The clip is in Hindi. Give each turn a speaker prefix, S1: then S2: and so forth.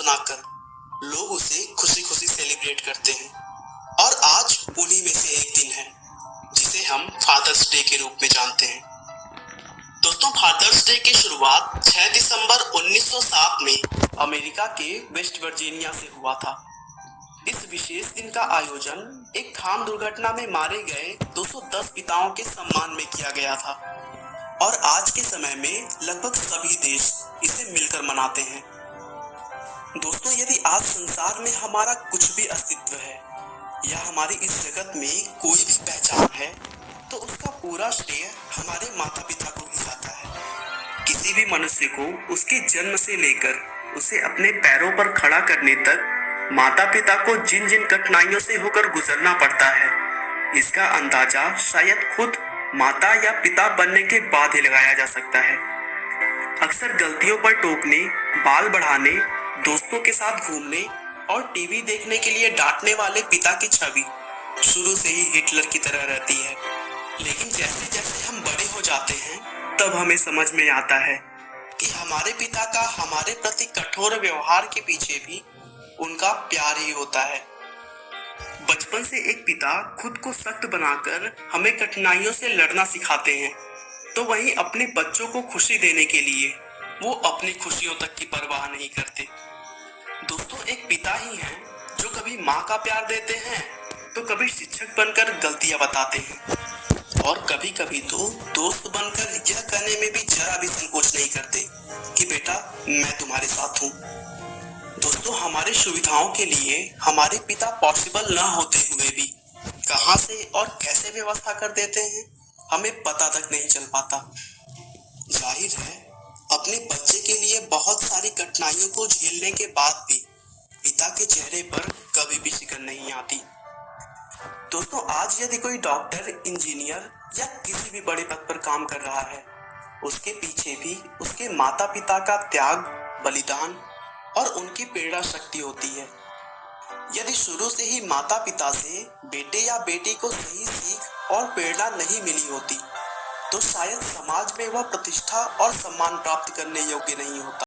S1: बनाकर लोग उसे खुशी खुशी सेलिब्रेट करते हैं। और आज उन्हीं में से एक दिन है जिसे हम फादर्स डे के रूप में जानते हैं। दोस्तों, फादर्स डे की शुरुआत 6 दिसंबर 1907 में अमेरिका के वेस्ट वर्जीनिया से हुआ था। इस विशेष दिन का आयोजन एक खान दुर्घटना में मारे गए 210 पिताओं के सम्मान में किया गया था और आज के समय में लगभग सभी देश इसे मिलकर मनाते हैं। दोस्तों, यदि आज संसार में हमारा कुछ भी अस्तित्व है या हमारी इस जगत में कोई भी पहचान है, तो उसका पूरा श्रेय हमारे माता पिता को ही जाता है। किसी भी मनुष्य को उसके जन्म से लेकर उसे अपने पैरों पर खड़ा करने तक माता पिता को जिन जिन कठिनाइयों से होकर गुजरना पड़ता है, इसका अंदाजा शायद खुद माता या पिता बनने के बाद ही लगाया जा सकता है। अक्सर गलतियों पर टोकने, बाल बढ़ाने, दोस्तों के साथ घूमने और टीवी देखने के लिए डांटने वाले पिता की छवि शुरू से ही हिटलर की तरह रहती है। लेकिन जैसे जैसे हम बड़े हो जाते हैं, तब हमें समझ में आता है कि हमारे पिता का हमारे प्रति कठोर व्यवहार के पीछे भी उनका प्यार ही होता है। बचपन से एक पिता खुद को सख्त बनाकर हमें कठिनाइयों से लड़ना सिखाते हैं, तो वहीं अपने बच्चों को खुशी देने के लिए वो अपनी खुशियों तक की परवाह नहीं करते। दोस्तों, एक पिता ही हैं जो कभी माँ का प्यार देते हैं, तो कभी शिक्षक बनकर गलतियां बताते हैं और कभी कभी तो दोस्त बनकर यह कहने में भी जरा भी संकोच नहीं करते कि बेटा मैं तुम्हारे साथ हूँ। दोस्तों, हमारी सुविधाओं के लिए हमारे पिता पॉसिबल न होते हुए भी कहां से और कैसे व्यवस्था कर देते हैं, हमें पता तक नहीं चल पाता। जाहिर है, अपने बच्चे के लिए बहुत सारी कठिनाइयों को झेलने के बाद भी पिता के चेहरे पर कभी भी शिकन नहीं आती। दोस्तों, आज यदि कोई डॉक्टर, इंजीनियर या किसी भी बड़े पद पर काम कर रहा है, उसके पीछे भी उसके माता पिता का त्याग, बलिदान और उनकी प्रेरणा शक्ति होती है। यदि शुरू से ही माता पिता से बेटे या बेटी को सही सीख और प्रेरणा नहीं मिली होती, तो शायद समाज में वह प्रतिष्ठा और सम्मान प्राप्त करने योग्य नहीं होता।